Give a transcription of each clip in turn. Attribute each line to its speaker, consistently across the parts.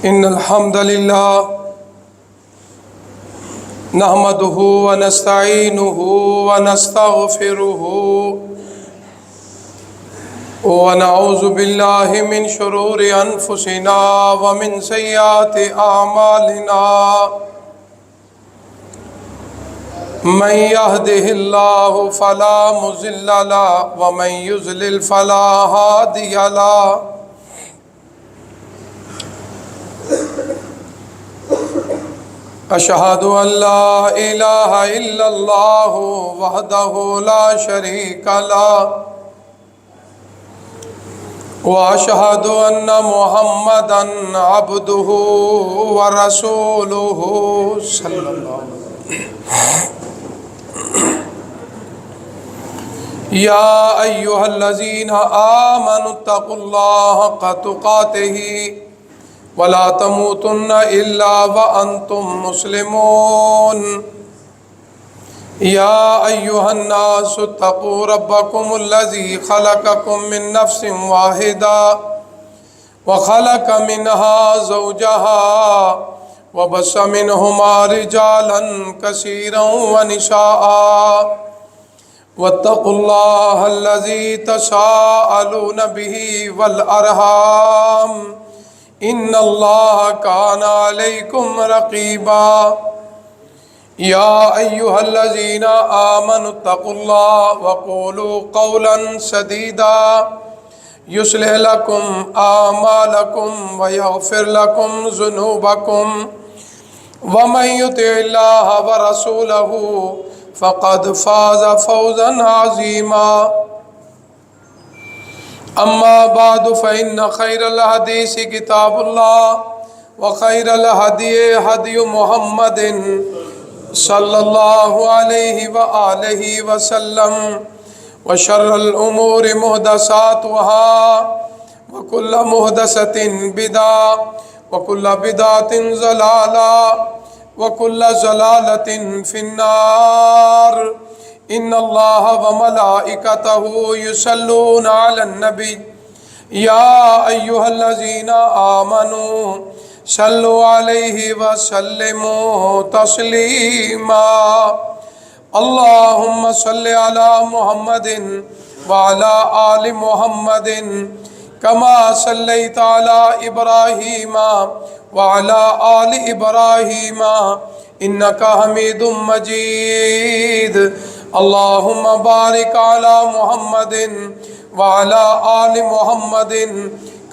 Speaker 1: إن الحمد لله نحمده ونستعينه ونستغفره ونعوذ بالله من شرور أنفسنا ومن سيئات أعمالنا من يهده الله فلا مضل له ومن يضلل فلا هادي له أشهد أن لا إله إلا الله وحده لا شريك له وأشهد أن محمدًا عبده ورسوله صلى الله عليه وسلم يا أيها الذين آمنوا اتقوا الله حق تقاته ولا تموتن إلا وأنتم مسلمون يا أيها الناس اتقوا ربكم الذي خلقكم من نفس واحدة وخلق منها زوجها وبث منهما رجالا كثيرا ونساء واتقوا الله الذي تساءلون به والأرحام إن الله كان عليكم رقيبا يا أيها الذين آمنوا اتقوا الله وقولوا قولا سديدا يصلح لكم أعمالكم ويغفر لكم ذنوبكم ومن يطع الله ورسوله فقد فاز فوزا عظيما أما بعد فإن خير الحديث كتاب الله وخير الهدي هدي محمد صلى الله عليه وآله وسلم وشر الأمور محدثاتها وكل محدثة بدعة وكل بدعة ضلالة وكل ضلالة في النار إن الله وملائكته يصلون على النبي يا أيها الذين آمنوا صلوا عليه وسلموا تسليما اللهم صل على محمد وعلى آل محمد كما صليت على إبراهيم وعلى آل إبراهيم إنك حميد مجيد اللهم بارك على محمد وعلى آل محمد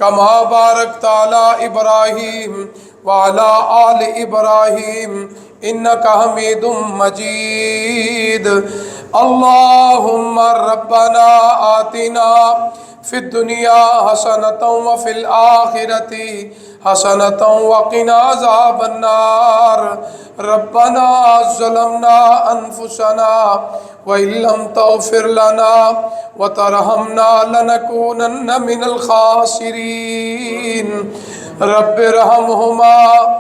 Speaker 1: كما باركت على إبراهيم وعلى آل إبراهيم إنك حميد مجيد اللهم ربنا آتنا في الدنيا حسنة وفي الآخرة حسنة وقنا عذاب النار ربنا ظلمنا أنفسنا وإن لم تغفر لنا وترحمنا لنكونن من الخاسرين رب ارحمهما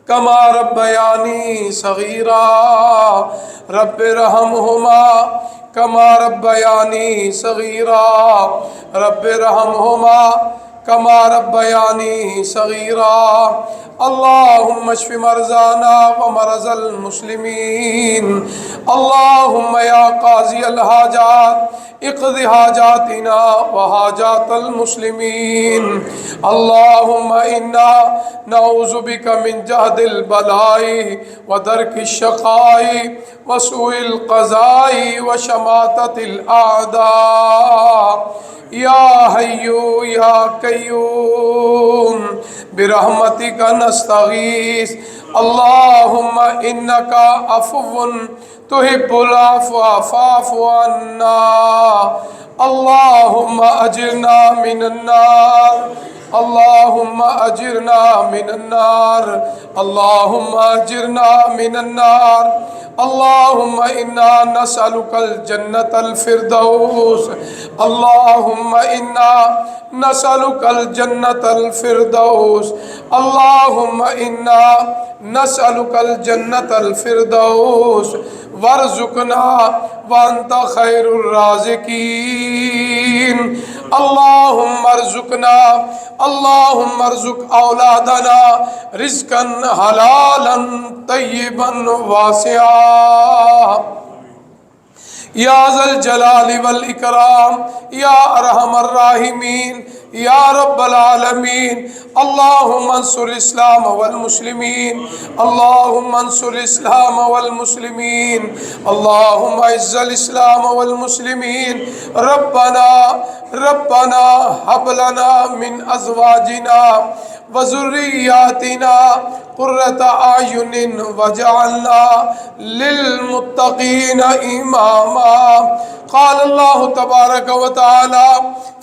Speaker 1: كما ربياني صغيرا رب ارحمهما كما ربياني صغيرا رب ارحمهما كما ربياني صغيرا اللهم اشف مرضانا ومرضى المسلمين اللهم يا قاضي الحاجات اقض حاجاتنا وحاجات المسلمين اللهم إنا نعوذ بك من جهد البلاء ودرك الشقاء وسوء القضاء وشماتة الأعداء يا حي يا قيوم برحمتك نستغيث اللهم إنك عفو تحب العفو فاعف عنا اللهم أجرنا من النار اللهم أجرنا من النار اللهم أجرنا من النار اللهم إنا نسألك الجنة الفردوس اللهم إنا نسألك الجنة الفردوس اللهم إنا نسألك الجنة الفردوس وارزقنا وانت خیر الرازقین اللہم ارزق اولادنا رزقا حلالا طیبا واسعا یا ذا الجلال والاکرام یا ارحم الراحمین یا رب العالمین اللہم انصر الاسلام والمسلمین اللہم انصر الاسلام والمسلمین اللہم اعز الاسلام والمسلمین ربنا حب لنا من ازواجنا وذریاتنا قرۃ اعین وجعلنا للمتقین اماما قال اللہ تبارک و تعالی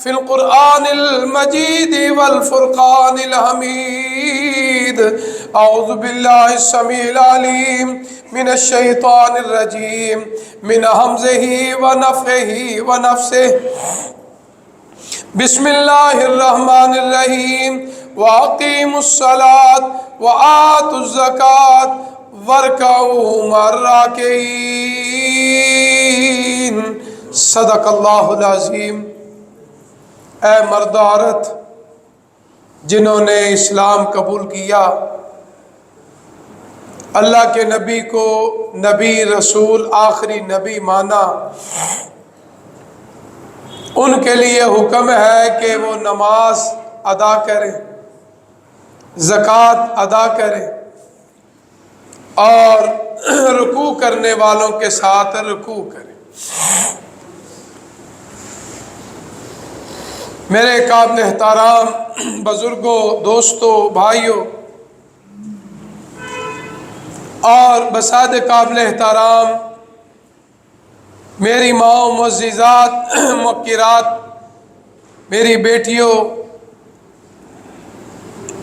Speaker 1: فی القرآن المجید والفرقان الحمید اعوذ باللہ السمیع العلیم من الشیطان الرجیم من ہمزہ ونفخہ ونفثہ بسم اللہ الرحمن الرحیم وَأَقِيمُوا الصَّلَاةَ وَآتُوا الزَّكَاةَ وَارْكَعُوا مَعَ الرَّاكِعِينَ صدق اللہ العظیم۔ اے مرد و عورت جنہوں نے اسلام قبول کیا، اللہ کے نبی کو نبی رسول آخری نبی مانا، ان کے لیے حکم ہے کہ وہ نماز ادا کریں، زکوٰۃ ادا کریں اور رکوع کرنے والوں کے ساتھ رکوع کریں۔ میرے قابل احترام بزرگوں، دوستوں، بھائیوں اور بساد قابل احترام میری ماں معززات موقرات، میری بیٹیوں،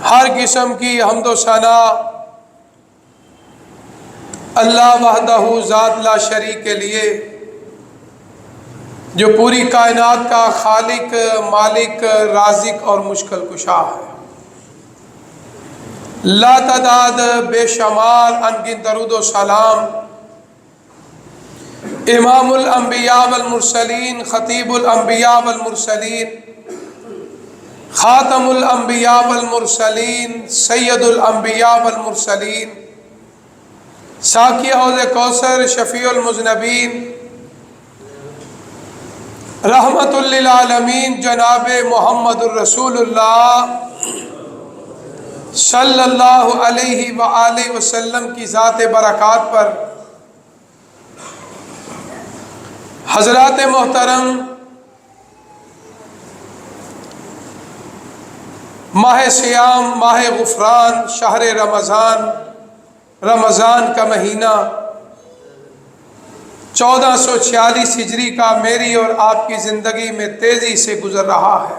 Speaker 1: ہر قسم کی حمد و ثنا اللہ وحدہ ذات لا شریک کے لیے، جو پوری کائنات کا خالق، مالک، رازق اور مشکل کشا ہے۔ لا تعداد بے شمار انگن درود و سلام امام الانبیاء والمرسلین، خطیب الانبیاء والمرسلین، خاتم الانبیاء والمرسلین، سید الانبیاء والمرسلین، ساقی حوض کوثر، شفیع المذنبین، رحمت للعالمین جناب محمد الرسول اللہ صلی اللہ علیہ وآلہ وسلم کی ذات برکات پر حضرات محترم، ماہ سیام، ماہ غفران، شہر رمضان کا مہینہ 1446 ہجری کا میری اور آپ کی زندگی میں تیزی سے گزر رہا ہے۔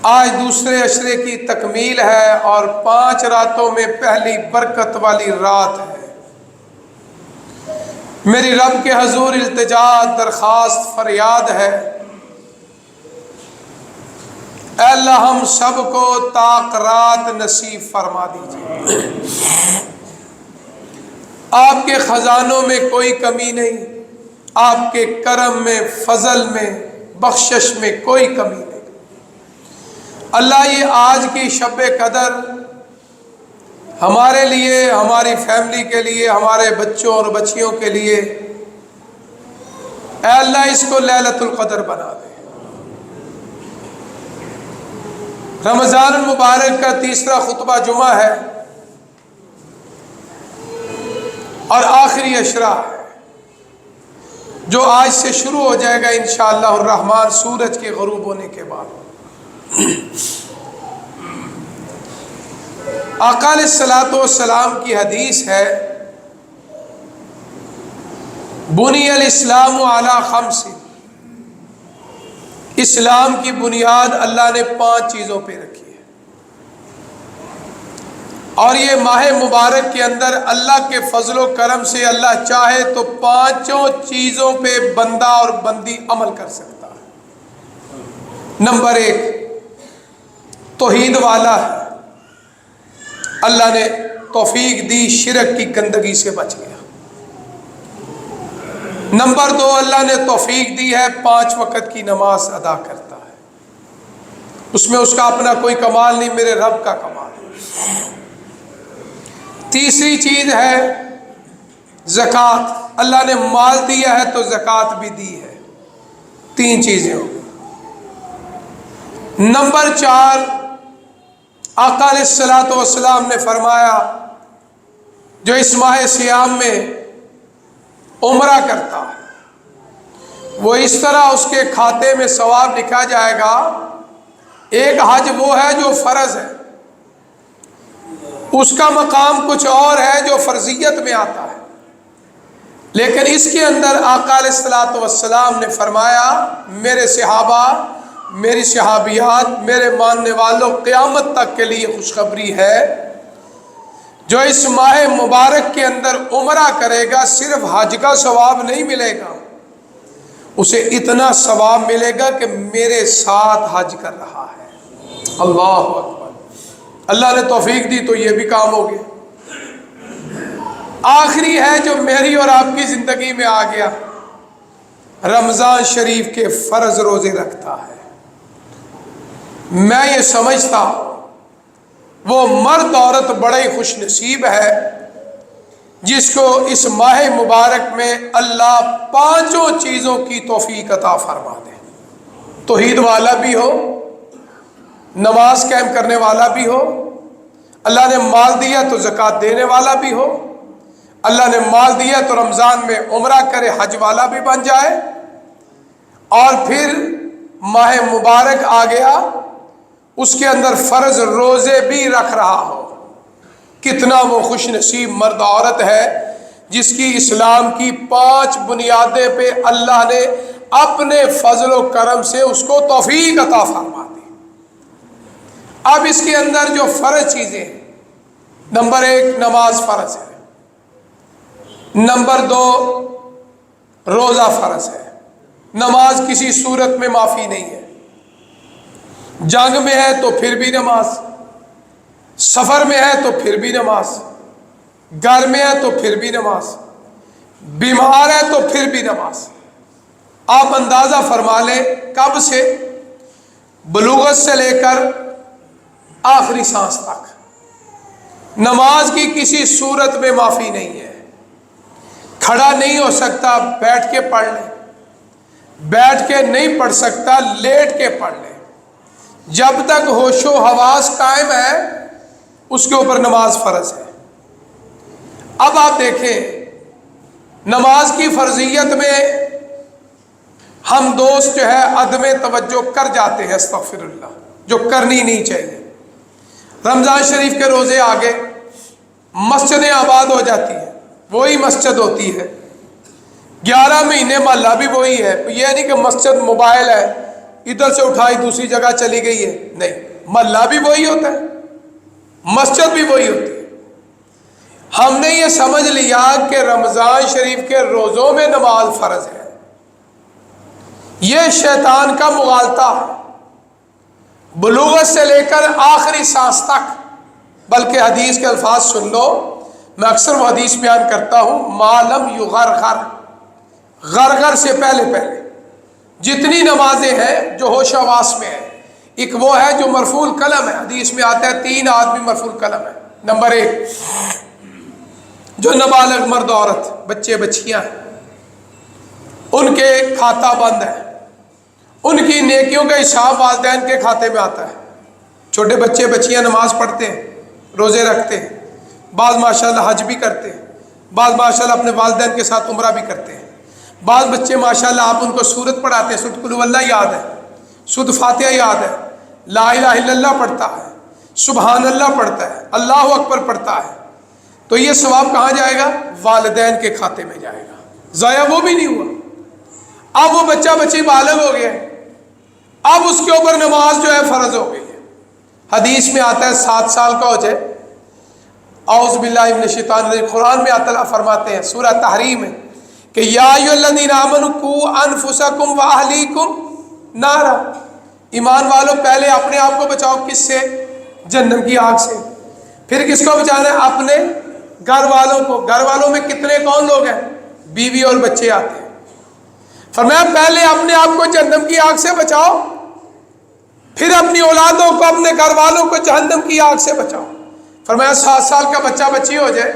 Speaker 1: آج دوسرے عشرے کی تکمیل ہے اور 5 راتوں میں پہلی برکت والی رات ہے۔ میری رب کے حضور التجا، درخواست، فریاد ہے، اے اللہ ہم سب کو طاق رات نصیب فرما دیجیے۔ آپ کے خزانوں میں کوئی کمی نہیں، آپ کے کرم میں، فضل میں، بخشش میں کوئی کمی نہیں۔ اللہ یہ آج کی شب قدر ہمارے لیے، ہماری فیملی کے لیے، ہمارے بچوں اور بچیوں کے لیے، اے اللہ اس کو لیلۃ القدر بنا دے۔ رمضان المبارک کا تیسرا خطبہ جمعہ ہے اور آخری عشرہ ہے، جو آج سے شروع ہو جائے گا انشاءاللہ الرحمن سورج کے غروب ہونے کے بعد۔ آقا علیہ الصلوۃ والسلام کی حدیث ہے، بنی الاسلام علی خمس، اسلام کی بنیاد اللہ نے 5 چیزوں پہ رکھی ہے، اور یہ ماہ مبارک کے اندر اللہ کے فضل و کرم سے اللہ چاہے تو 5 چیزوں پہ بندہ اور بندی عمل کر سکتا ہے۔ نمبر 1 توحید والا ہے، اللہ نے توفیق دی، شرک کی گندگی سے بچ گیا۔ نمبر 2، اللہ نے توفیق دی ہے 5 وقت کی نماز ادا کرتا ہے، اس میں اس کا اپنا کوئی کمال نہیں، میرے رب کا کمال ہے۔ تیسری چیز ہے زکوٰۃ، اللہ نے مال دیا ہے تو زکوٰۃ بھی دی ہے۔ 3 چیزیں ہوں۔ نمبر 4، آقا علیہ الصلوۃ والسلام نے فرمایا جو اس ماہ سیام میں عمرہ کرتا ہے وہ اس طرح اس کے کھاتے میں ثواب لکھا جائے گا، ایک حج وہ ہے جو فرض ہے، اس کا مقام کچھ اور ہے جو فرضیت میں آتا ہے، لیکن اس کے اندر آقا علیہ الصلوۃ والسلام نے فرمایا میرے صحابہ، میری صحابیات، میرے ماننے والوں، قیامت تک کے لیے خوشخبری ہے، جو اس ماہ مبارک کے اندر عمرہ کرے گا صرف حج کا ثواب نہیں ملے گا، اسے اتنا ثواب ملے گا کہ میرے ساتھ حج کر رہا ہے۔ اللہ اکبر، اللہ نے توفیق دی تو یہ بھی کام ہو گیا۔ آخری ہے جو میری اور آپ کی زندگی میں آ گیا، رمضان شریف کے فرض روزے رکھتا ہے۔ میں یہ سمجھتا ہوں وہ مرد عورت بڑے خوش نصیب ہے جس کو اس ماہ مبارک میں اللہ 5 چیزوں کی توفیق عطا فرما دے۔ توحید والا بھی ہو، نماز قائم کرنے والا بھی ہو، اللہ نے مال دیا تو زکوٰۃ دینے والا بھی ہو، اللہ نے مال دیا تو رمضان میں عمرہ کرے حج والا بھی بن جائے، اور پھر ماہ مبارک آ گیا اس کے اندر فرض روزے بھی رکھ رہا ہو۔ کتنا وہ خوش نصیب مرد عورت ہے جس کی اسلام کی 5 بنیادیں پہ اللہ نے اپنے فضل و کرم سے اس کو توفیق عطا فرما دی۔ اب اس کے اندر جو فرض چیزیں ہیں، نمبر 1 نماز فرض ہے، نمبر 2 روزہ فرض ہے، نماز کسی صورت میں معافی نہیں ہے، جنگ میں ہے تو پھر بھی نماز، سفر میں ہے تو پھر بھی نماز، گھر میں ہے تو پھر بھی نماز، بیمار ہے تو پھر بھی نماز۔ آپ اندازہ فرما لیں کب سے، بلوغت سے لے کر آخری سانس تک نماز کی کسی صورت میں معافی نہیں ہے۔ کھڑا نہیں ہو سکتا بیٹھ کے پڑھ لے، بیٹھ کے نہیں پڑھ سکتا لیٹ کے پڑھ لے، جب تک ہوش و حواس قائم ہے اس کے اوپر نماز فرض ہے۔ اب آپ دیکھیں نماز کی فرضیت میں ہم دوست جو ہے عدم توجہ کر جاتے ہیں، استغفر اللہ، جو کرنی نہیں چاہیے۔ رمضان شریف کے روزے آگے مسجدیں آباد ہو جاتی ہیں، وہی مسجد ہوتی ہے، 11 مہینے محلہ بھی وہی ہے، یہ نہیں کہ مسجد موبائل ہے ادھر سے اٹھائی دوسری جگہ چلی گئی ہے، نہیں، محلہ بھی وہی ہوتا ہے، مسجد بھی وہی ہوتی ہے۔ ہم نے یہ سمجھ لیا کہ رمضان شریف کے روزوں میں نماز فرض ہے، یہ شیطان کا مغالطہ ہے، بلوغت سے لے کر آخری سانس تک۔ بلکہ حدیث کے الفاظ سن لو، میں اکثر وہ حدیث بیان کرتا ہوں، ما لم یغرغر، غرغر سے پہلے جتنی نمازیں ہیں جو ہوش حواس میں ہیں، ایک وہ ہے جو مرفوع القلم ہے، حدیث میں آتا ہے 3 آدمی مرفوع القلم ہے۔ نمبر 1 جو نابالغ مرد عورت بچے بچیاں ہیں ان کے کھاتا بند ہے، ان کی نیکیوں کا حساب والدین کے کھاتے میں آتا ہے۔ چھوٹے بچے بچیاں نماز پڑھتے ہیں، روزے رکھتے ہیں، بعض ماشاءاللہ حج بھی کرتے ہیں، بعض ماشاءاللہ اپنے والدین کے ساتھ عمرہ بھی کرتے ہیں، بعض بچے ماشاءاللہ آپ ان کو سورت پڑھاتے ہیں، سورۃ قل اللہ یاد ہے، سورۃ فاتحہ یاد ہے، لا الہ الا اللہ پڑھتا ہے، سبحان اللہ پڑھتا ہے، اللہ اکبر پڑھتا ہے، تو یہ ثواب کہاں جائے گا؟ والدین کے کھاتے میں جائے گا، ضائع وہ بھی نہیں ہوا۔ اب وہ بچہ بچی بالغ ہو گیا، اب اس کے اوپر نماز جو ہے فرض ہو گئی ہے۔ حدیث میں آتا ہے 7 سال کا ہو جائے، اعوذ باللہ من الشیطان الرجیم، قرآن میں اللہ فرماتے ہیں سورہ تحریم میں کہ یا ایھا الذین آمنوا قوا انفسکم واہلیکم نارا، ایمان والو پہلے اپنے آپ کو بچاؤ، کس سے؟ جہنم کی آگ سے۔ پھر کس کو بچانا ہے؟ اپنے گھر والوں کو۔ گھر والوں میں کتنے کون لوگ ہیں؟ بیوی اور بچے آتے ہیں۔ فرمایا پہلے اپنے آپ کو جہنم کی آگ سے بچاؤ، پھر اپنی اولادوں کو، اپنے گھر والوں کو جہنم کی آگ سے بچاؤ۔ فرمایا 7 سال کا بچہ بچی ہو جائے،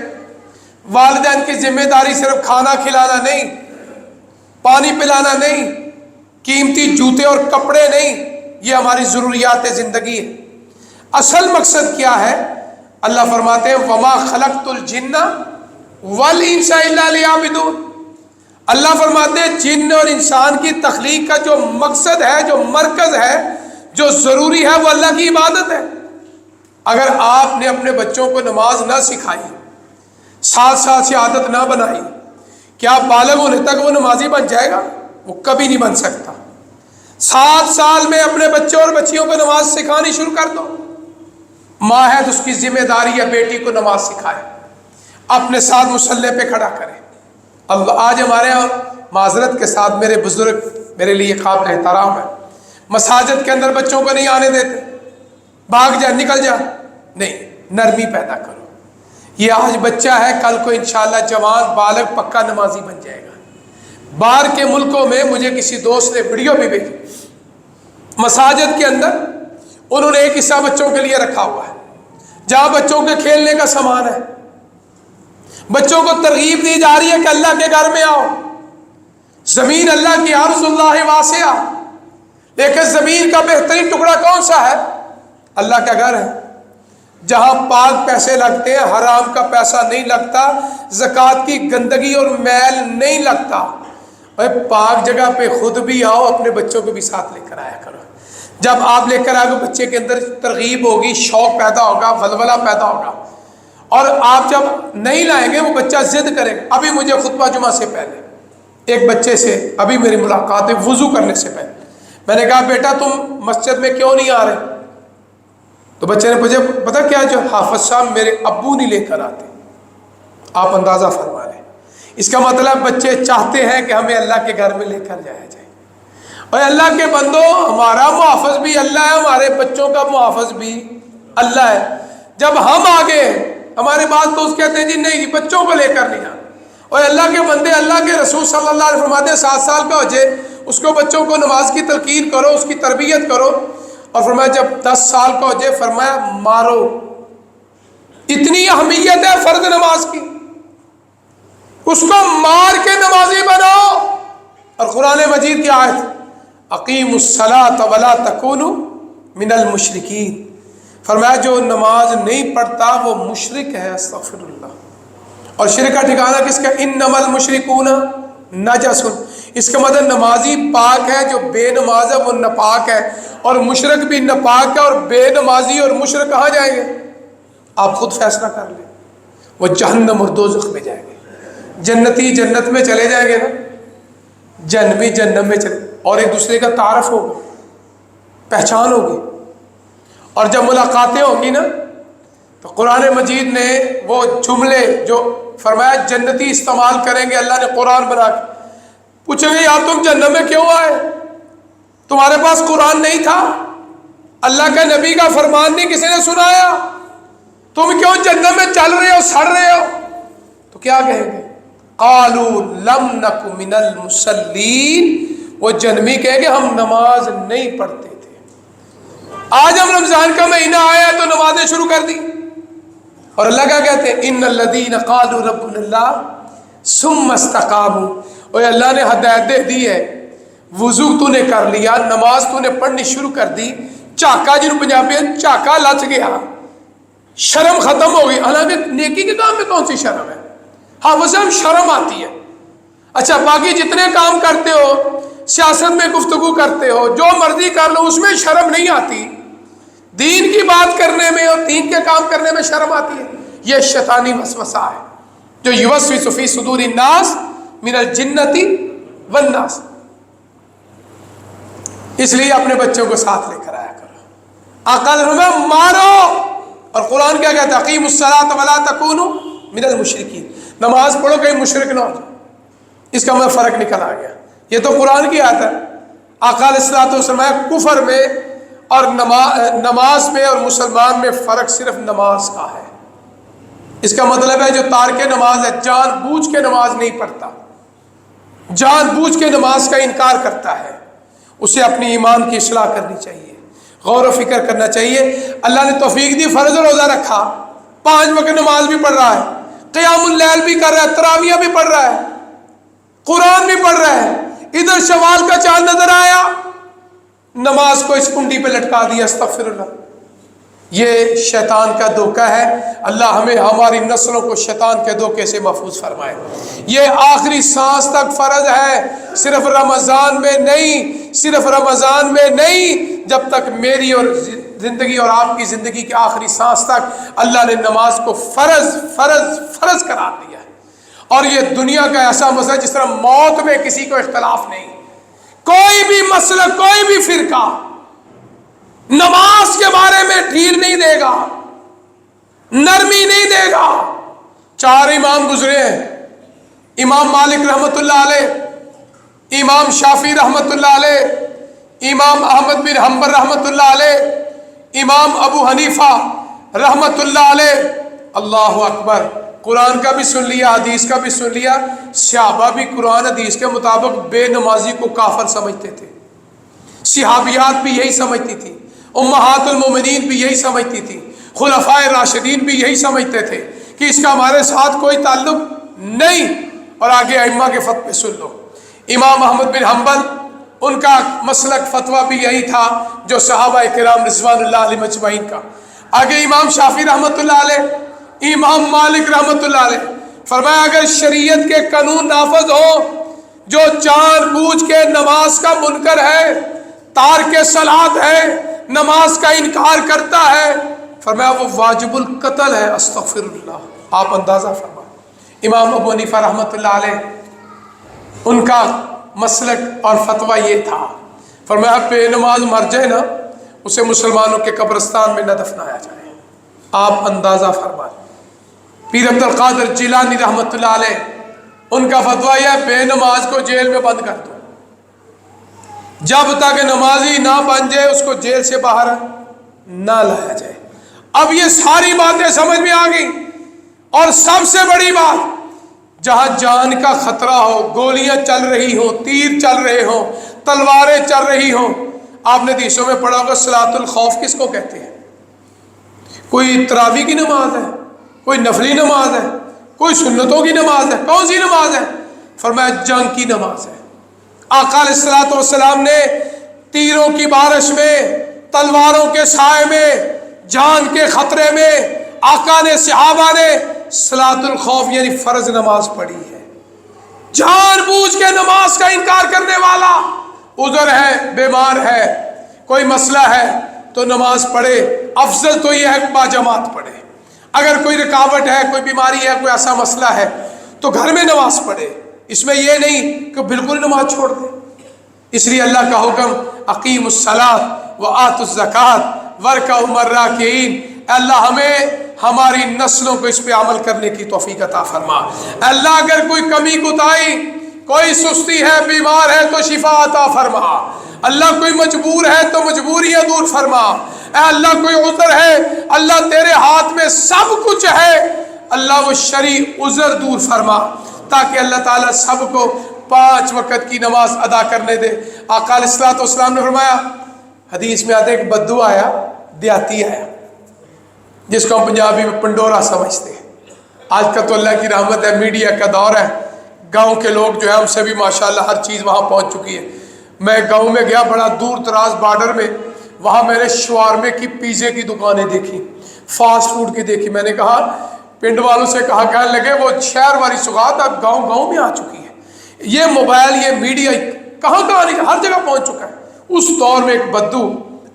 Speaker 1: والدین کی ذمہ داری صرف کھانا کھلانا نہیں، پانی پلانا نہیں، قیمتی جوتے اور کپڑے نہیں، یہ ہماری ضروریات زندگی ہے۔ اصل مقصد کیا ہے؟ اللہ فرماتے ہیں وما خلقت الجن والانس الا لیعبدون۔ اللہ فرماتے ہیں جن اور انسان کی تخلیق کا جو مقصد ہے، جو مرکز ہے، جو ضروری ہے، وہ اللہ کی عبادت ہے۔ اگر آپ نے اپنے بچوں کو نماز نہ سکھائی، 7 سال سے عادت نہ بنائی، کیا بالغ ہونے تک وہ نمازی بن جائے گا؟ وہ کبھی نہیں بن سکتا۔ 7 سال میں اپنے بچوں اور بچیوں کو نماز سکھانی شروع کر دو۔ ماں ہے تو اس کی ذمہ داری ہے بیٹی کو نماز سکھائے، اپنے ساتھ مصلی پہ کھڑا کرے۔ اللہ آج ہمارے یہاں معذرت کے ساتھ میرے بزرگ میرے لیے قابل احترام ہے، مساجد کے اندر بچوں کو نہیں آنے دیتے، بھاگ جا، نکل جا، نہیں، نرمی پیدا کرو۔ یہ آج بچہ ہے، کل کو انشاءاللہ جوان بالغ پکا نمازی بن جائے گا۔ باہر کے ملکوں میں مجھے کسی دوست نے ویڈیو بھی بھیجی، مساجد کے اندر انہوں نے ایک حصہ بچوں کے لیے رکھا ہوا ہے جہاں بچوں کے کھیلنے کا سامان ہے، بچوں کو ترغیب دی جا رہی ہے کہ اللہ کے گھر میں آؤ۔ زمین اللہ کی، ارض اللہ واسعہ، لیکن زمین کا بہترین ٹکڑا کون سا ہے؟ اللہ کا گھر ہے، جہاں پاک پیسے لگتے ہیں، حرام کا پیسہ نہیں لگتا، زکوٰۃ کی گندگی اور میل نہیں لگتا۔ اور پاک جگہ پہ خود بھی آؤ، اپنے بچوں کو بھی ساتھ لے کر آیا کرو۔ جب آپ لے کر آئے گے بچے کے اندر ترغیب ہوگی، شوق پیدا ہوگا، ولولہ پیدا ہوگا، اور آپ جب نہیں لائیں گے وہ بچہ ضد کرے گا۔ ابھی مجھے خطبہ جمعہ سے پہلے ایک بچے سے ابھی میری ملاقات ہے، وضو کرنے سے پہلے میں نے کہا بیٹا تم مسجد میں کیوں نہیں آ رہے؟ تو بچے نے مجھے پتا کیا، جو حافظ صاحب میرے ابو نہیں لے کر آتے۔ آپ اندازہ فرما لیں، اس کا مطلب بچے چاہتے ہیں کہ ہمیں اللہ کے گھر میں لے کر جایا جائے۔ اور اللہ کے بندو، ہمارا محافظ بھی اللہ ہے، ہمارے بچوں کا محافظ بھی اللہ ہے۔ جب ہم آگے ہمارے بعض دوست کہتے ہیں جی نہیں بچوں کو لے کر نہیں آنا، اور اللہ کے بندے، اللہ کے رسول صلی اللہ علیہ وسلم فرماتے ہیں 7 سال کا ہو جائے اس کو بچوں کو نماز کی تلقین کرو، اس کی تربیت کرو، اور فرمایا جب 10 سال کا ہو جائے فرمایا مارو۔ اتنی اہمیت ہے فرض نماز کی، اس کو مار کے نمازی بناؤ۔ اور قرآن مجید کی آیت اقیموا الصلاۃ ولا تکونوا من المشرکین، فرمایا جو نماز نہیں پڑھتا وہ مشرک ہے، استغفر اللہ۔ اور شرک کا ٹھکانہ کس کا؟ انما المشرکون نجس، اس کا مطلب نمازی پاک ہے، جو بے نماز ہے وہ ناپاک ہے، اور مشرک بھی ناپاک ہے، اور بے نمازی اور مشرک کہاں جائیں گے؟ آپ خود فیصلہ کر لیں، وہ جہنم اور دوزخ میں جائیں گے، جنتی جنت میں چلے جائیں گے نا، جہنمی جہنم میں چلے، اور ایک دوسرے کا تعارف ہوگا، پہچان ہوگی، اور جب ملاقاتیں ہوں گی نا تو قرآن مجید نے وہ جملے جو فرمایا جنتی استعمال کریں گے، اللہ نے قرآن بنا کے پوچھیں گے یار تم جنت میں کیوں آئے؟ تمہارے پاس قرآن نہیں تھا؟ اللہ کا نبی کا فرمان نہیں کسی نے سنایا؟ تم کیوں جنت میں چل رہے ہو، سڑ رہے ہو؟ تو کیا کہیں گے؟ قالوا لم نک من المصلین، وہ جنمی کہیں گے ہم نماز نہیں پڑھتے تھے۔ آج ہم رمضان کا مہینہ آیا تو نمازیں شروع کر دی، اور اللہ کیا کہتے ہیں؟ ان الذین قالوا ربنا اللہ ثم استقاموا، اور اللہ نے ہدایت دے دی ہے، وضو تو نے کر لیا، نماز تو نے پڑھنی شروع کر دی، چاکا جنہوں پنجابی ہیں چاکا لچ گیا، شرم ختم ہو گئی۔ حالانکہ نیکی کے کام میں کون سی شرم ہے؟ ہاں وہ سب شرم آتی ہے۔ اچھا باقی جتنے کام کرتے ہو، سیاست میں گفتگو کرتے ہو، جو مرضی کر لو، اس میں شرم نہیں آتی، دین کی بات کرنے میں اور دین کے کام کرنے میں شرم آتی ہے۔ یہ شیطانی وسوسہ ہے جو یوسوس فی صدور الناس من الجنۃ والناس۔ اس لیے اپنے بچوں کو ساتھ لے کر آیا کرو، آقا نے فرمایا مارو، اور قرآن کیا کہتا ہے؟ اقیموا الصلاۃ ولا تکونوا من المشرکین، نماز پڑھو کہیں مشرک نہ ہو جائے۔ اس کا مطلب فرق نکل آ گیا، یہ تو قرآن کی آیت ہے۔ آقا علیہ الصلوۃ والسلام کفر میں اور نماز میں اور مسلمان میں فرق صرف نماز کا ہے۔ اس کا مطلب ہے جو تارک نماز ہے، جان بوجھ کے نماز نہیں پڑھتا، جان بوجھ کے نماز کا انکار کرتا ہے، اسے اپنی ایمان کی اصلاح کرنی چاہیے، غور و فکر کرنا چاہیے۔ اللہ نے توفیق دی، فرض روزہ رکھا، 5 وقت نماز بھی پڑھ رہا ہے، قیام اللیل بھی کر رہا ہے، تراویح بھی پڑھ رہا ہے، قرآن بھی پڑھ رہا ہے، ادھر شوال کا چاند نظر آیا، نماز کو اس کنڈی پہ لٹکا دیا، استغفر اللہ۔ یہ شیطان کا دھوکہ ہے۔ اللہ ہمیں ہماری نسلوں کو شیطان کے دھوکے سے محفوظ فرمائے۔ یہ آخری سانس تک فرض ہے، صرف رمضان میں نہیں، صرف رمضان میں نہیں، جب تک میری اور زندگی اور آپ کی زندگی کے آخری سانس تک اللہ نے نماز کو فرض فرض فرض قرار دیا ہے۔ اور یہ دنیا کا ایسا مسئلہ جس طرح موت میں کسی کو اختلاف نہیں، کوئی بھی مسئلہ، کوئی بھی فرقہ نماز کے بارے میں ڈھیل نہیں دے گا، نرمی نہیں دے گا۔ 4 امام گزرے ہیں، امام مالک رحمت اللہ علیہ، امام شافعی رحمت اللہ علیہ، امام احمد بن حنبل رحمت اللہ علیہ، امام ابو حنیفہ رحمت اللہ علیہ۔ اللہ اکبر، قرآن کا بھی سن لیا، حدیث کا بھی سن لیا۔ صحابہ بھی قرآن حدیث کے مطابق بے نمازی کو کافر سمجھتے تھے، صحابیات بھی یہی سمجھتی تھی، امہات المومنین بھی یہی سمجھتی تھی، خلفائے راشدین بھی یہی سمجھتے تھے کہ اس کا ہمارے ساتھ کوئی تعلق نہیں۔ اور آگے ائمہ کے فتوے سن لو۔ امام احمد بن حنبل، ان کا مسلک فتویٰ بھی یہی تھا جو صحابہ کرام رضوان اللہ علیہ مجمعین کا۔ آگے امام شافعی رحمت اللہ علیہ، امام مالک رحمت اللہ علیہ، فرمایا اگر شریعت کے قانون نافذ ہو، جو جان بوجھ کے نماز کا منکر ہے، تارک صلاۃ ہے، نماز کا انکار کرتا ہے، فرمایا وہ واجب القتل ہے، استغفر اللہ۔ آپ اندازہ فرمائیں۔ امام ابو حنیفہ رحمت اللہ علیہ، ان کا مسلک اور فتویٰ یہ تھا، فرمایا بے نماز مر جائے نا، اسے مسلمانوں کے قبرستان میں نہ دفنایا جائے۔ آپ اندازہ فرمائیں۔ پیر عبد القادر جیلانی رحمت اللہ علیہ، ان کا فتویٰ یہ ہے بے نماز کو جیل میں بند کر دو، جب تک نمازی نہ بن جائے اس کو جیل سے باہر نہ لایا جائے۔ اب یہ ساری باتیں سمجھ میں آ گئی۔ اور سب سے بڑی بات، جہاں جان کا خطرہ ہو، گولیاں چل رہی ہوں، تیر چل رہے ہوں، تلواریں چل رہی ہوں، آپ نے حدیثوں میں پڑھا ہوگا صلاۃ الخوف کس کو کہتے ہیں؟ کوئی تراویح کی نماز ہے، کوئی نفلی نماز ہے، کوئی سنتوں کی نماز ہے، کون سی نماز ہے؟ فرمایا جنگ کی نماز ہے۔ آقا علیہ الصلوۃ والسلام نے تیروں کی بارش میں، تلواروں کے سائے میں، جان کے خطرے میں، آقا نے، صحابہ نے صلاۃ الخوف یعنی فرض نماز پڑھی ہے۔ جان بوجھ کے نماز کا انکار کرنے والا، عذر ہے، بیمار ہے، کوئی مسئلہ ہے تو نماز پڑھے، افضل تو یہ ہے کہ باجماعت پڑھے۔ اگر کوئی رکاوٹ ہے، کوئی بیماری ہے، کوئی ایسا مسئلہ ہے تو گھر میں نماز پڑھے، اس میں یہ نہیں کہ بالکل نماز چھوڑ دے۔ اس لیے اللہ کا حکم اقیم الصلاۃ وآتوا الزکوٰۃ وارکعوا مع الراکعین۔ اللہ ہمیں ہماری نسلوں کو اس پہ عمل کرنے کی توفیق عطا فرما۔ اللہ اگر کوئی کمی کوتاہی، کوئی سستی ہے، بیمار ہے تو شفا عطا فرما۔ اللہ کوئی مجبور ہے تو مجبوریاں دور فرما۔ اے اللہ کوئی عذر ہے، اللہ تیرے ہاتھ میں سب کچھ ہے، اللہ وہ شرعی عذر دور فرما، تاکہ اللہ تعالیٰ سب کو 5 وقت کی نماز ادا کرنے دے۔ آقا علیہ الصلوۃ والسلام نے فرمایا، حدیث میں آتا ہے کہ بدو آیا، دیہاتی آیا، جس کو ہم پنجابی میں پنڈورا سمجھتے ہیں۔ آج کا تو اللہ کی رحمت ہے، میڈیا کا دور ہے، گاؤں کے لوگ جو ہے ہم سے بھی ماشاءاللہ ہر چیز وہاں پہنچ چکی ہے۔ میں گاؤں میں گیا، بڑا دور دراز بارڈر میں، وہاں میں نے شوارمے کی، پیزے کی دکانیں دیکھی، فاسٹ فوڈ کی دیکھی۔ میں نے کہا، پنڈ والوں سے کہا، کہنے لگے وہ شہر والی سوغات اب گاؤں گاؤں میں آ چکی ہے۔ یہ موبائل، یہ میڈیا کہاں کہاں نہیں، ہر جگہ پہنچ چکا ہے۔ اس دور میں ایک بدو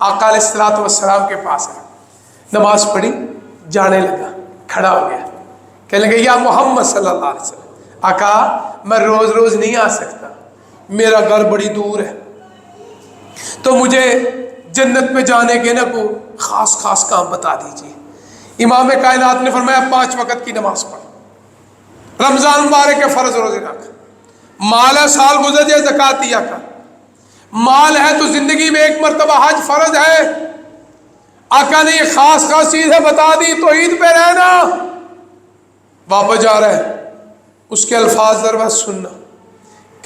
Speaker 1: آقا علیہ الصلوۃ والسلام کے پاس ہے، نماز پڑھی، جانے لگا، کھڑا ہو گیا، کہنے لگے یا محمد صلی اللہ علیہ وسلم، آقا میں روز روز نہیں آ سکتا، میرا گھر بڑی دور ہے، تو مجھے جنت میں جانے کے نا کو خاص خاص کام بتا دیجیے۔ امام کائنات نے فرمایا 5 وقت کی نماز پڑھ، رمضان مبارک کے فرض روزے رکھ، مال ہے سال گزر جائے زکوٰۃ دیا کر، مال ہے تو زندگی میں 1 مرتبہ حج فرض ہے۔ آقا نے یہ خاص خاص چیزیں بتا دی، تو عید پہ رہنا، واپس جا رہا ہے، اس کے الفاظ ذرا سننا،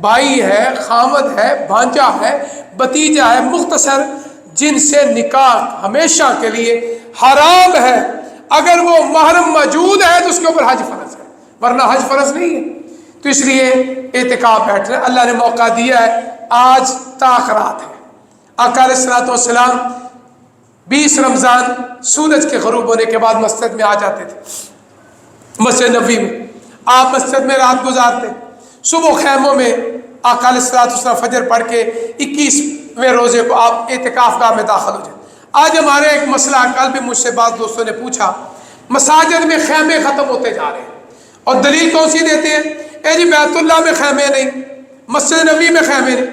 Speaker 1: بھائی ہے، خامد ہے، بھانجا ہے، بتیجا ہے، مختصر جن سے نکاح ہمیشہ کے لیے حرام ہے، اگر وہ محرم موجود ہے تو اس کے اوپر حج فرض ہے، ورنہ حج فرض نہیں ہے۔ تو اس لیے اعتکاف بیٹھنا اللہ نے موقع دیا ہے۔ آج تاخرات ہے، آقا علیہ الصلوۃ والسلام 20 رمضان سورج کے غروب ہونے کے بعد مسجد میں آ جاتے تھے، مسجد نبوی میں آپ مسجد میں رات گزارتے، صبح خیموں میں آقا علیہ الصلوۃ والسلام فجر پڑھ کے 21ویں روزے کو آپ اعتکاف گاہ میں داخل ہو جائیں۔ آج ہمارے ایک مسئلہ، کل بھی مجھ سے بعض دوستوں نے پوچھا، مساجد میں خیمے ختم ہوتے جا رہے ہیں، اور دلیل کون سی دیتے ہیں؟ جی بیت اللہ میں خیمے نہیں، مسجد نبوی میں خیمے نہیں۔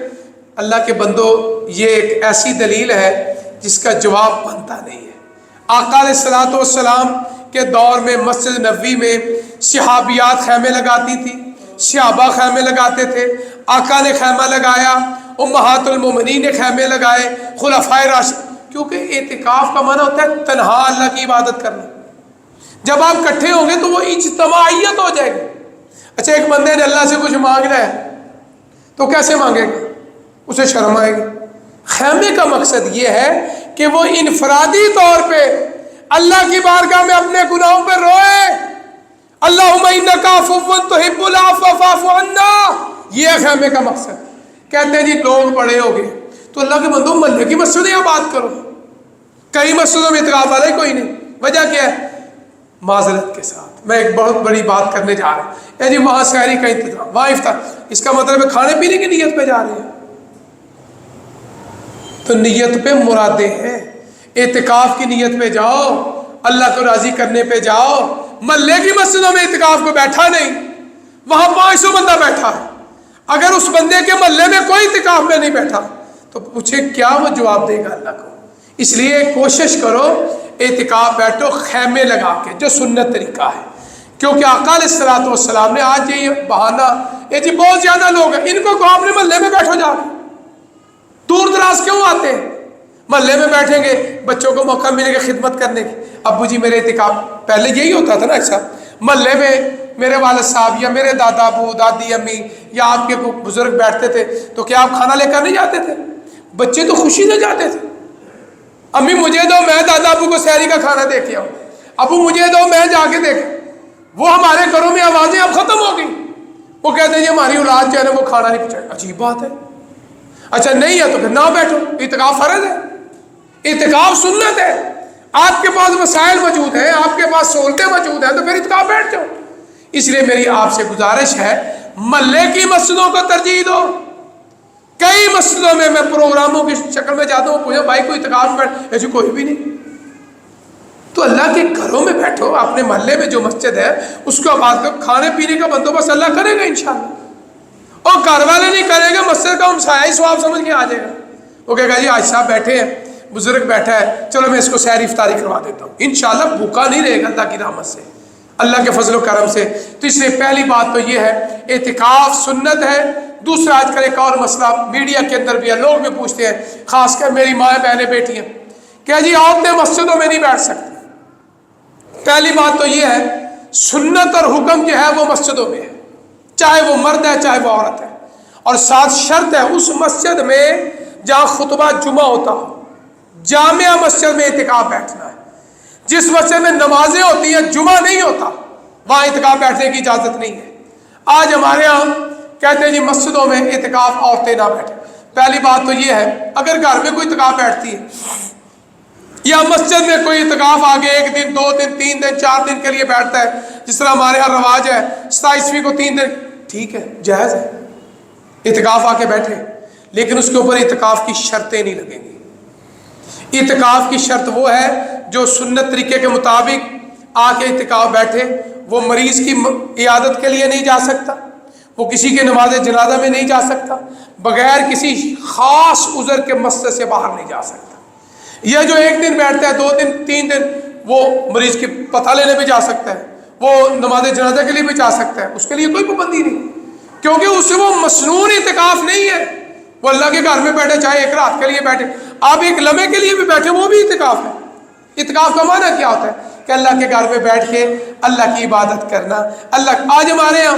Speaker 1: اللہ کے بندو، یہ ایک ایسی دلیل ہے جس کا جواب بنتا نہیں ہے۔ آقا علیہ الصلوۃ والسلام کے دور میں مسجد نبوی میں صحابیات خیمے لگاتی تھی، صحابہ خیمے لگاتے تھے، آقا نے خیمہ لگایا، امہات المومنین نے خیمے لگائے، خلفائے راشدین، کیونکہ اعتکاف کا معنی ہوتا ہے تنہا اللہ کی عبادت کرنا۔ جب آپ اکٹھے ہوں گے تو وہ اجتماعیت ہو جائے گی۔ اچھا، ایک بندے نے اللہ سے کچھ مانگنا ہے تو کیسے مانگے گا؟ اسے شرم آئے گی۔ خیمے کا مقصد یہ ہے کہ وہ انفرادی طور پہ اللہ کی بارگاہ میں اپنے گناہوں پہ روئے، اللہم انک عفو تحب العفو فاعف عنا، یہ ہے خیمے کا مقصد۔ کہتے ہیں جی لوگ بڑے ہو گئے تو اللہ کے بندوں محلے کی مسجد میں بات کرو، کئی مسجدوں میں اعتکاف والے کوئی نہیں۔ وجہ کیا ہے؟ معذرت کے ساتھ میں ایک بہت بڑی بات کرنے جا رہا ہوں، جی وہاں سحری کا انتظام، وہاں افطار، اس کا مطلب ہے کھانے پینے کی نیت پہ جا رہے ہیں، تو نیت پہ مرادیں ہیں۔ اعتکاف کی نیت پہ جاؤ، اللہ کو راضی کرنے پہ جاؤ۔ محلے کی مسجدوں میں اعتکاف کو بیٹھا نہیں، وہاں 500 بندہ بیٹھا ہے، اگر اس بندے کے محلے میں کوئی اعتکاف میں نہیں بیٹھا تو پوچھے کیا وہ جواب دے گا اللہ کو؟ اس لیے کوشش کرو اعتکاف بیٹھو خیمے لگا کے، جو سنت طریقہ ہے، کیونکہ آقا علیہ الصلوۃ والسلام نے آج یہ بہانہ، یہ جی بہت زیادہ لوگ ہیں، ان کو کہو اپنے محلے میں بیٹھو جا کے، دور دراز کیوں آتے ہیں؟ محلے میں بیٹھیں گے، بچوں کو موقع ملے گا خدمت کرنے کی۔ ابو جی میرے اعتکاف، پہلے یہی ہوتا تھا نا، اچھا محلے میں میرے والد صاحب یا میرے دادا ابو، دادی امی یا آپ کے بزرگ بیٹھتے تھے تو کیا آپ کھانا لے کر نہیں جاتے تھے؟ بچے تو خوشی سے جاتے تھے، امی مجھے دو میں دادا ابو کو سحری کا کھانا دے کے آؤں، ابو مجھے دو میں جا کے دیکھ۔ وہ ہمارے گھروں میں آوازیں اب ختم ہو گئی، وہ کہتے ہیں جی ہماری اولاد جو ہے نا وہ کھانا نہیں پہنچائے۔ عجیب بات ہے۔ اچھا نہیں ہے تو پھر نہ بیٹھو، اعتکاف فرض ہے، اعتکاف سنت ہے۔ آپ کے پاس وسائل موجود ہیں، آپ کے پاس سہولتیں موجود ہیں تو پھر اعتکاف بیٹھ جاؤ۔ اس لیے میری آپ سے گزارش ہے محلے کی مسجدوں کو ترجیح دو۔ کئی مسجدوں میں پروگراموں کی شکل میں جاتا ہوں، پوچھا بھائی کوئی اعتکاف میں بیٹھ، ایسی کوئی بھی نہیں۔ تو اللہ کے گھروں میں بیٹھو، اپنے محلے میں جو مسجد ہے اس کو آباد کرو، کھانے پینے کا بندوبست اللہ کرے گا انشاءاللہ، اور گھر والے نہیں کریں گے، مسجد کا ہمسایہ ہی ثواب سمجھ کے آ جائے گا، وہ کہے گا جی آج صاحب بیٹھے ہیں، بزرگ بیٹھا ہے، چلو میں اس کو سحری افطاری کروا دیتا ہوں، انشاءاللہ بھوکا نہیں رہے گا اللہ کی رحمت سے، اللہ کے فضل و کرم سے۔ تو اس لیے پہلی بات تو یہ ہے اعتکاف سنت ہے۔ دوسرا آج کل ایک اور مسئلہ میڈیا کے اندر بھی ہے، لوگ بھی پوچھتے ہیں، خاص کر میری ماں بہنیں بیٹی ہیں، کہ جی عورتیں مسجدوں میں نہیں بیٹھ سکتی۔ پہلی بات تو یہ ہے سنت اور حکم جو ہے وہ مسجدوں میں ہے، چاہے وہ مرد ہے چاہے وہ عورت ہے، اور ساتھ شرط ہے اس مسجد میں جہاں خطبہ جمعہ ہوتا ہو، جامعہ مسجد میں اعتکاف بیٹھنا ہے۔ جس مسجد میں نمازیں ہوتی ہیں جمعہ نہیں ہوتا وہاں اعتکاف بیٹھنے کی اجازت نہیں ہے۔ آج ہمارے ہاں کہتے ہیں جی مسجدوں میں اعتکاف عورتیں نہ بیٹھیں۔ پہلی بات تو یہ ہے اگر گھر میں کوئی اعتکاف بیٹھتی ہے یا مسجد میں کوئی اعتکاف آگے 1 دن 2 دن 3 دن 4 دن کے لیے بیٹھتا ہے، جس طرح ہمارے ہاں رواج ہے 27ویں کو 3 دن، ٹھیک ہے جائز ہے، اعتکاف آ کے بیٹھے، لیکن اس کے اوپر اعتکاف کی شرطیں نہیں لگیں گی۔ اعتکاف کی شرط وہ ہے جو سنت طریقے کے مطابق آ کے اعتکاف بیٹھے، وہ مریض کی عیادت کے لیے نہیں جا سکتا، وہ کسی کے نماز جنازہ میں نہیں جا سکتا، بغیر کسی خاص عذر کے مسجد سے باہر نہیں جا سکتا۔ یہ جو 1 دن بیٹھتا ہے 2 دن 3 دن وہ مریض کی پتہ لینے بھی جا سکتا ہے، وہ نماز جنازہ کے لیے بھی جا سکتا ہے، اس کے لیے کوئی پابندی نہیں، کیونکہ اس سے وہ مسنون اعتکاف نہیں ہے، وہ اللہ کے گھر میں بیٹھے چاہے 1 رات کے لیے بیٹھے، آپ 1 لمحے کے لیے بھی بیٹھے وہ بھی اعتکاف ہے۔ اعتکاف کا معنی کیا ہوتا ہے کہ اللہ کے گھر میں بیٹھ کے اللہ کی عبادت کرنا۔ اللہ آج ہمارے یہاں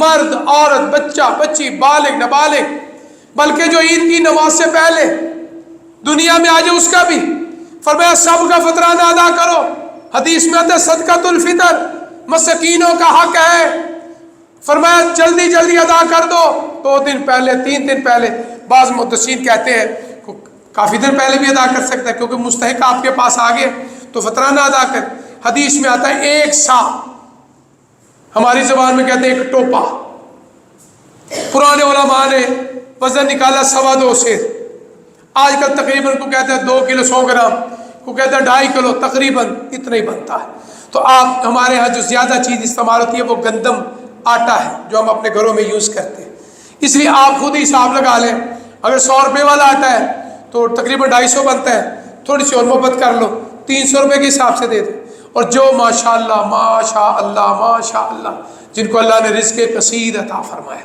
Speaker 1: مرد عورت بچہ بچی بالغ نابالغ، بلکہ جو عید کی نماز سے پہلے دنیا میں آ جائے اس کا بھی فرمایا سب کا فطرانہ ادا کرو۔ حدیث میں آتا ہے صدقۃ الفطر مسکینوں کا حق ہے، فرمایا جلدی جلدی ادا کر دو، 2 دن پہلے 3 دن پہلے، بعض محدثین کہتے ہیں کافی دن پہلے بھی ادا کر سکتا ہے کیونکہ مستحق آپ کے پاس آ گئے تو فطرانہ ادا کر۔ حدیث میں آتا ہے 1 سا، ہماری زبان میں کہتے ہیں 1 ٹوپا، پرانے علماء نے وزن نکالا 2.25 سیر، آج کل تقریباً کو کہتے ہیں 2 کلو 100 گرام، کو کہتے ہیں 2.5 کلو، تقریباً اتنا ہی بنتا ہے۔ تو آپ ہمارے ہاں جو زیادہ چیز استعمال ہوتی ہے وہ گندم آٹا ہے جو ہم اپنے گھروں میں یوز کرتے ہیں، اس لیے آپ خود ہی حساب لگا لیں، اگر 100 روپے والا آٹا ہے تو تقریباً 250 بنتا ہے، تھوڑی سی اور محبت کر لو 300 روپے کے حساب سے دے دیں۔ اور جو ماشاءاللہ ماشاءاللہ ماشاءاللہ جن کو اللہ نے رزق کثیر عطا فرمایا،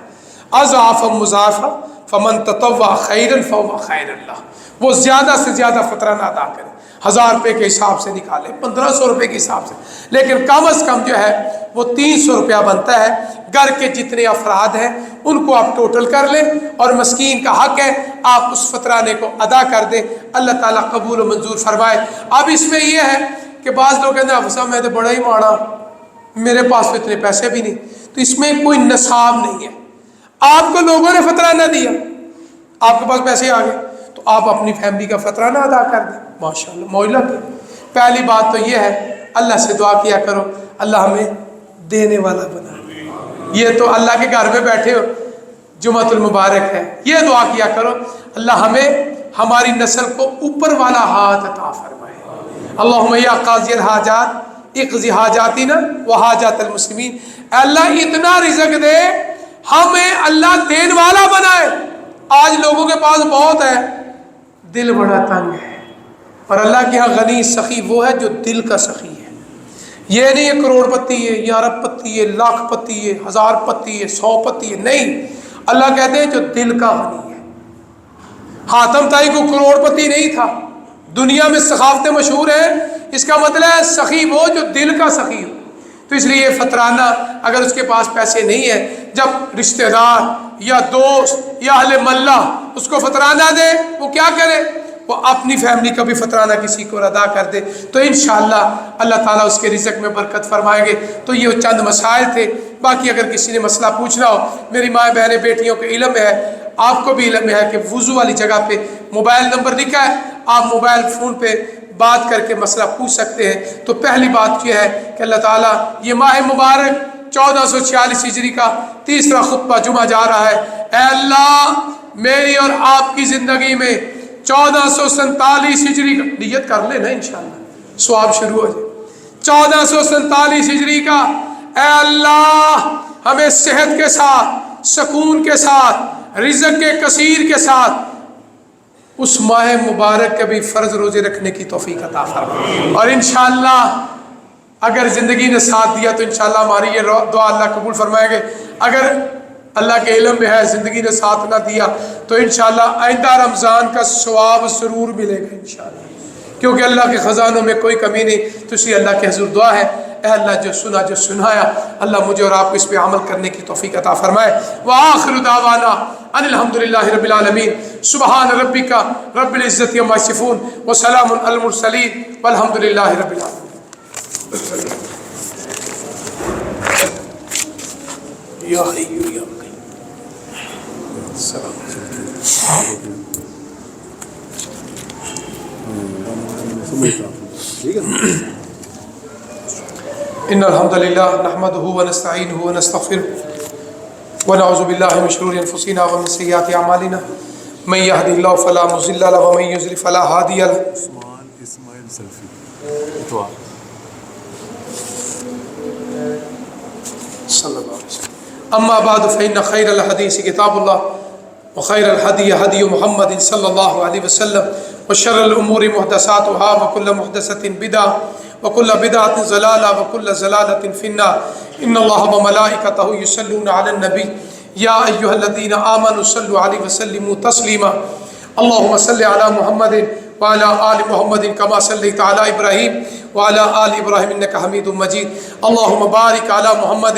Speaker 1: اضعاف مضاعفہ فمن تطوع خیرا فهو خیر اللہ، وہ زیادہ سے زیادہ فطرانہ ادا کرے، 1000 روپے کے حساب سے نکالے، 1500 روپے کے حساب سے، لیکن کم از کم جو ہے وہ 300 روپیہ بنتا ہے۔ گھر کے جتنے افراد ہیں ان کو آپ ٹوٹل کر لیں، اور مسکین کا حق ہے آپ اس فطرانے کو ادا کر دیں، اللہ تعالیٰ قبول و منظور فرمائے۔ اب اس میں یہ ہے کہ بعض لوگ کہتے ہیں افسر میں تو بڑا ہی ماڑا، میرے پاس تو اتنے پیسے بھی نہیں، تو اس میں کوئی نصاب نہیں ہے، آپ کو لوگوں نے فطرانہ دیا، آپ کے پاس پیسے آ گئے تو آپ اپنی فیملی کا فطرانہ ادا کر دیں، ماشاءاللہ مولا کی۔ پہلی بات تو یہ ہے اللہ سے دعا کیا کرو اللہ ہمیں دینے والا بنا، یہ تو اللہ کے گھر میں بیٹھے ہو جمعۃ المبارک ہے، یہ دعا کیا کرو اللہ ہمیں ہماری نسل کو اوپر والا ہاتھ عطا فرمائے۔ اللہم یا قاضی الحاجات اقضی حاجاتنا وحاجات المسلمین، اللہ اتنا رزق دے ہمیں اللہ دین والا بنائے۔ آج لوگوں کے پاس بہت ہے، دل بڑا تنگ ہے، اور اللہ کے ہاں غنی سخی وہ ہے جو دل کا سخی ہے، یہ نہیں ہے کروڑ پتی ہے یا ارب پتی ہے، لاکھ پتی ہے، 1000 پتی ہے، 100 پتی ہے، نہیں، اللہ کہتے ہیں جو دل کا غنی ہے۔ حاتم طائی کو کروڑ پتی نہیں تھا، دنیا میں سخاوتیں مشہور ہیں، اس کا مطلب ہے سخی وہ جو دل کا سخی ہو۔ تو اس لیے فطرانہ اگر اس کے پاس پیسے نہیں ہے، جب رشتہ دار یا دوست یا اہل محلہ اس کو فطرانہ دے، وہ کیا کرے، وہ اپنی فیملی کا بھی فطرانہ کسی کو ادا کر دے، تو انشاءاللہ اللہ تعالیٰ اس کے رزق میں برکت فرمائیں گے۔ تو یہ چند مسائل تھے، باقی اگر کسی نے مسئلہ پوچھنا ہو، میری مائیں بہنیں بیٹیوں کے علم ہے، آپ کو بھی علم ہے کہ وضو والی جگہ پہ موبائل نمبر لکھا ہے، آپ موبائل فون پہ بات کر کے مسئلہ پوچھ سکتے ہیں۔ تو پہلی بات یہ ہے کہ اللہ تعالیٰ یہ ماہ مبارک 1446 ہجری کا 3واں خطبہ جمعہ جا رہا ہے، اے اللہ میری اور آپ کی زندگی میں 1447 ہجری کا نیت کر لے نا، انشاءاللہ ثواب شروع ہو جائے، 1447 ہجری کا، اے اللہ ہمیں صحت کے ساتھ، سکون کے ساتھ، رزق کے کثیر کے ساتھ اس ماہ مبارک کے بھی فرض روزے رکھنے کی توفیق عطا فرما، اور انشاءاللہ اگر زندگی نے ساتھ دیا تو انشاءاللہ ہماری یہ دعا اللہ قبول فرمائیں گے۔ اگر اللہ کے علم میں ہے زندگی نے ساتھ نہ دیا تو انشاءاللہ آئندہ رمضان کا ثواب ضرور ملے گا انشاءاللہ، کیونکہ اللہ کے خزانوں میں کوئی کمی نہیں۔ تو اسی اللہ کے حضور دعا ہے، اے اللہ جو سنا جو سنایا اللہ مجھے اور آپ کو اس پہ عمل کرنے کی توفیق عطا فرمائے۔ وآخر دعوانا ان الحمدللہ رب العالمین، سبحان ربک رب العزت عما یصفون وسلام علی المرسلین والحمدللہ رب العالمین۔ یا حی یا قیوم السلام ان الحمد للہ نحمده ونستعینه ونستغفره ونعوذ باللہ من شرور انفسنا ومن سیئات اعمالنا من يهده الله فلا مضل له ومن يضلل فلا هادي له۔ صلی اللہ علیہ وسلم۔ اما بعد فإن خير الحديث كتاب الله وخير الهدي هدي محمد صلى الله عليه وسلم وشر الأمور محدثاتها وكل محدثة بدعة وكل بدعة ضلالة وكل ضلالة في النار۔ إن الله وملائكته يصلون على النبي يا أيها الذين آمنوا صلوا عليه وسلموا تسليما۔ اللهم صل على محمد وعلى آل محمد كما صليت على إبراهيم وعلى آل إبراهيم إنك حميد مجيد۔ اللهم بارك على محمد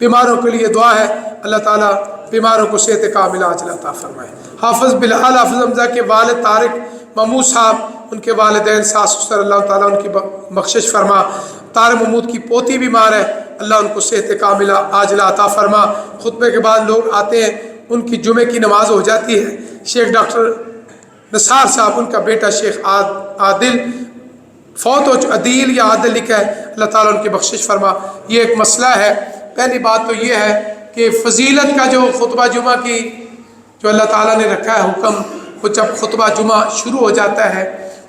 Speaker 1: بیماروں کے لیے دعا ہے اللہ تعالیٰ بیماروں کو صحت کاملہ عاجلہ عطا فرمائے۔ حافظ بلال حافظ حمزہ کے والد طارق محمود صاحب، ان کے والدین ساس سسر، اللہ تعالیٰ ان کی بخشش فرما۔ طارق محمود کی پوتی بیمار ہے، اللہ ان کو صحت کاملہ عاجلہ عطا فرما۔ خطبے کے بعد لوگ آتے ہیں، ان کی جمعے کی نماز ہو جاتی ہے۔ شیخ ڈاکٹر نثار صاحب، ان کا بیٹا شیخ عادل فوت ہو عدیل یا عادل لکھا ہے، اللہ تعالیٰ ان کی بخشش فرما۔ یہ ایک مسئلہ ہے۔ پہلی بات تو یہ ہے کہ فضیلت کا جو خطبہ جمعہ کی جو اللہ تعالیٰ نے رکھا ہے حکم، وہ جب خطبہ جمعہ شروع ہو جاتا ہے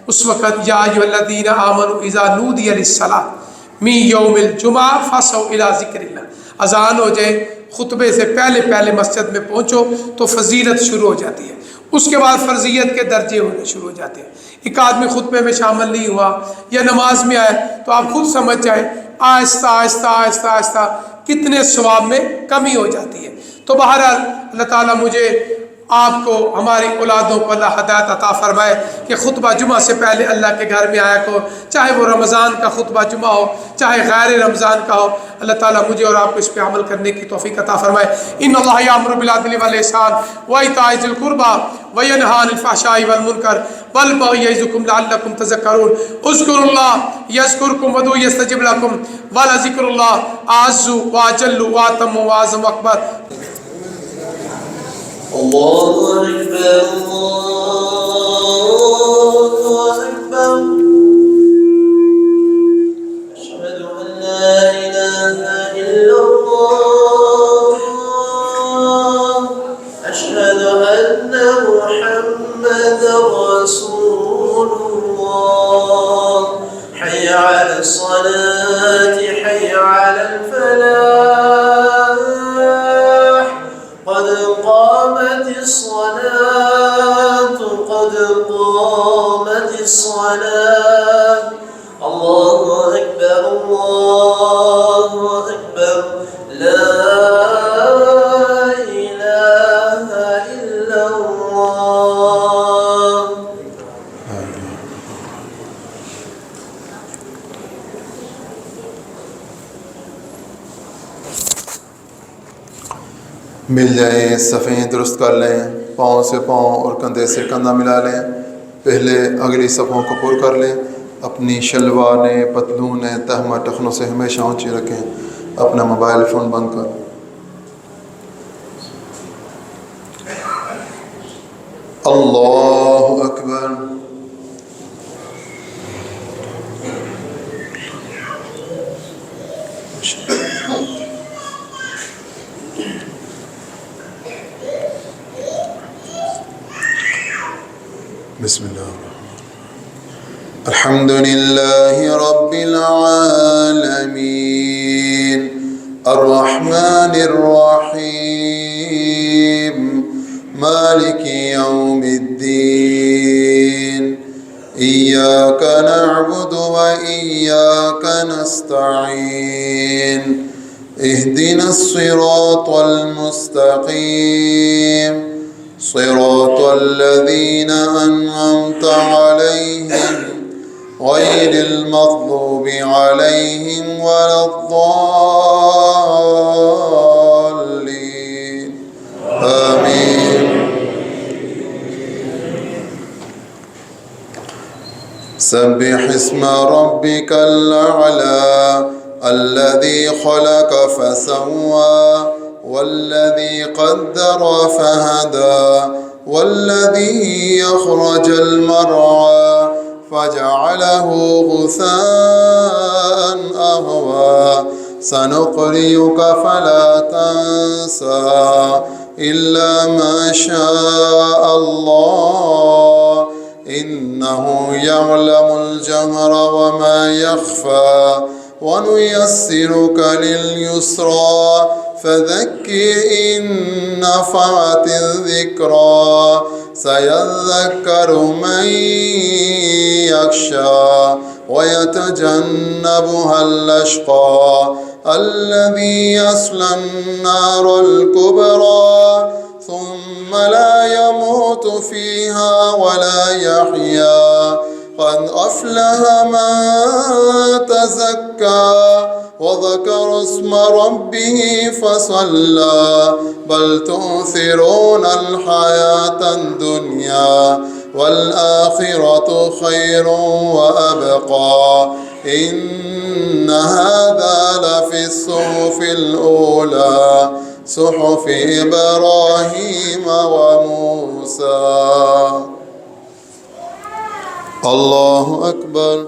Speaker 1: اس وقت یا ایھا الذین آمنوا اذا نودی للصلاۃ من یوم الجمعہ فاسعوا الی ذکر اللہ، اذان ہو جائے خطبے سے پہلے مسجد میں پہنچو تو فضیلت شروع ہو جاتی ہے۔ اس کے بعد فرضیت کے درجے ہونے شروع ہو جاتے ہیں۔ ایک آدمی خطبے میں شامل نہیں ہوا یا نماز میں آئے تو آپ خود سمجھ جائیں آہستہ آہستہ آہستہ آہستہ کتنے ثواب میں کمی ہو جاتی ہے۔ تو بہرحال اللہ تعالیٰ مجھے آپ کو ہماری اولادوں کو اللہ ہدایت عطا فرمائے کہ خطبہ جمعہ سے پہلے اللہ کے گھر میں آیا کو، چاہے وہ رمضان کا خطبہ جمعہ ہو چاہے غیر رمضان کا ہو، اللہ تعالیٰ مجھے اور آپ کو اس پہ عمل کرنے کی توفیق عطا فرمائے۔ ان اللہ یامر بالعدل والاحسان وایتاء ذی القربی وینہی عن الفحشاء والمنکر والبغی یعظکم لعلکم تذکرون۔ اذکروا اللہ یذکرکم وادعوہ یستجب لکم ولذکر اللہ اعز واجل واتم واعظم اکبر۔
Speaker 2: الله أكبر الله أكبر أشهد أن لا إله إلا الله أشهد أن محمدا رسول الله حي على الصلاة حي على الفلاح قد قامت الصلاة قد قامت الصلاة الله أكبر الله أكبر لا إله إلا الله۔
Speaker 3: مل جائیں، صفیں درست کر لیں، پاؤں سے پاؤں اور کندھے سے کندھا ملا لیں، پہلے اگلی صفوں کو پر کر لیں، اپنی شلواریں پتلونیں تہمہ ٹخنوں سے ہمیشہ اونچی رکھیں، اپنا موبائل فون بند کر۔ اللہ اکبر۔ بسم اللہ الحمد للہ رب العالمین الرحمن الرحیم مالک یوم الدین ایاک نعبد و ایاک نستعین اہدنا الصراط المستقیم صراط الذين أنعمت عليهم غير المغضوب عليهم ولا الضالين آمين۔ سبح اسم ربك الأعلى الذي خلق فسوى والذي قدر فهدى والذي أخرج المرعى فجعله غثاء أهوى سنقرئك فلا تنسى إلا ما شاء الله إنه يعلم الجهر وما يخفى ونيسرك لليسرى فذكر إن نفعت الذكرى سيذكر من يخشى ويتجنبها الأشقى الذي يصلى النار الكبرى ثم لا يموت فيها ولا يحيا قد أفلح من تزكى وذكر اسم ربه فصلى بل تؤثرون الحياة الدنيا والآخرة خير وأبقى إن هذا لفي الصحف الأولى صحف إبراهيم وموسى. الله أكبر.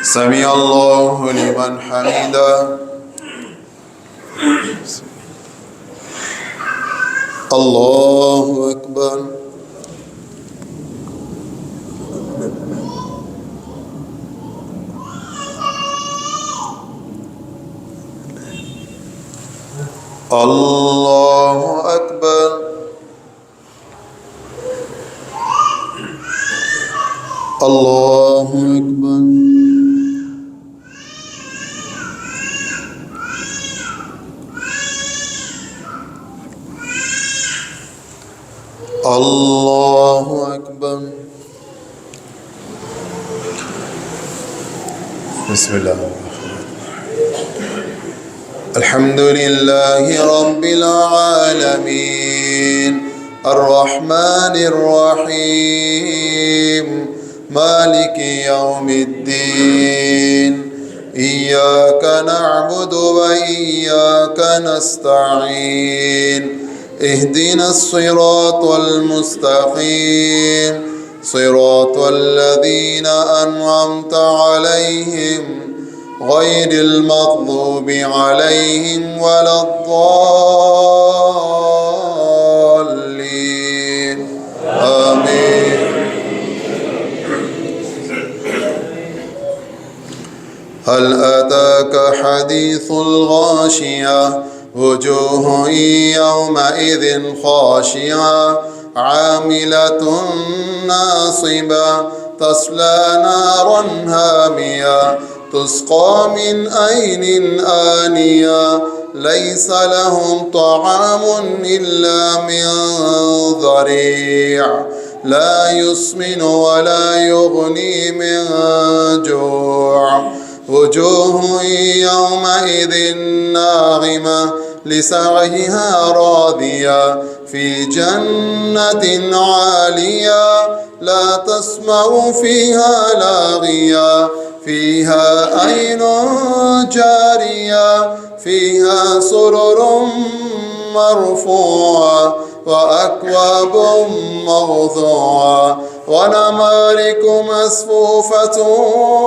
Speaker 3: سمع الله لمن حمده. الله أكبر. الله أكبر. الله أكبر. الله أكبر. بسم الله. الحمد لله رب العالمين الرحمن الرحيم مالك يوم الدين إياك نعبد وإياك نستعين اهدنا الصراط المستقيم صراط الذين أنعمت عليهم غير المغضوب عليهم ولا الضالين آمين. هل أتاك حديث الغاشية وجوه يومئذ خاشعة عاملة ناصبة تصلى نارا هامية تسقى من عين آنية ليس لهم طعام إلا من ضريع لا يسمن ولا يغني من جوع وجوه يومئذ ناعمة لسعيها راضية في جنة عالية لا تسمع فيها لاغية فيها عين جارية فيها سرر مرفوعة وأكواب موضوعة ونمارق مصفوفة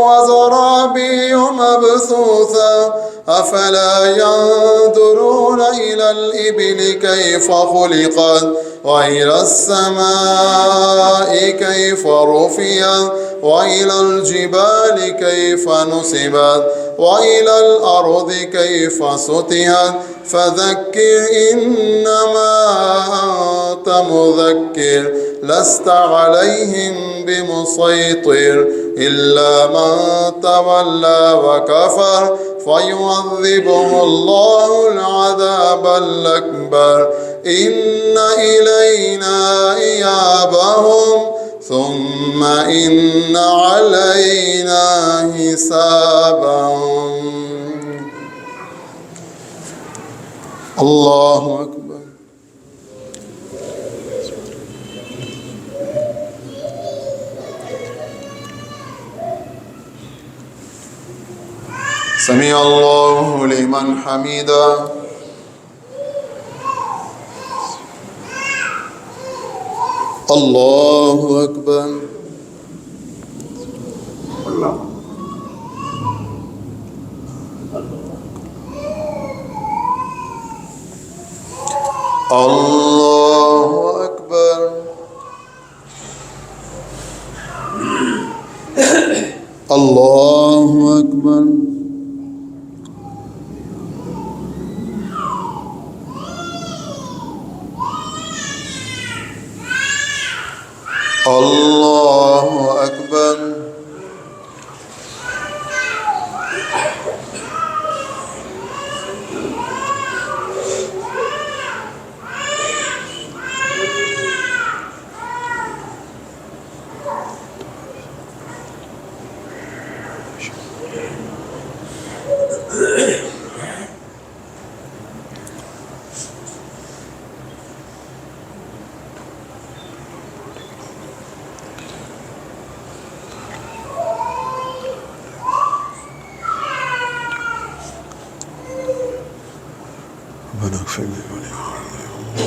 Speaker 3: وزرابي مبثوثة أفلا ينظرون إلى الإبل كيف خلقت وإلى السماء كيف رفعت وإلى الجبال كيف نصبت وإلى الأرض كيف سطحت فذكر إنما أنت مذكر لست عليهم بمسيطر إلا من تولى وكفر فيعذبه الله العذاب الأكبر إن إلينا إيابهم ثم إن علينا حسابهم. الله أكبر. سمع الله لمن حمده. الله أكبر. الله أكبر. الله أكبر. الله أكبر. ربنا اغفر لي ولوالدي.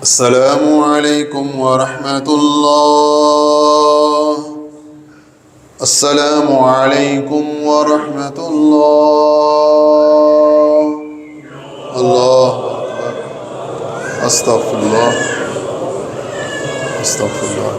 Speaker 3: السلام علیکم ورحمۃ اللہ. السلام علیکم ورحمۃ اللہ. اللہ اکبر. استغفر اللہ. استغفر اللہ.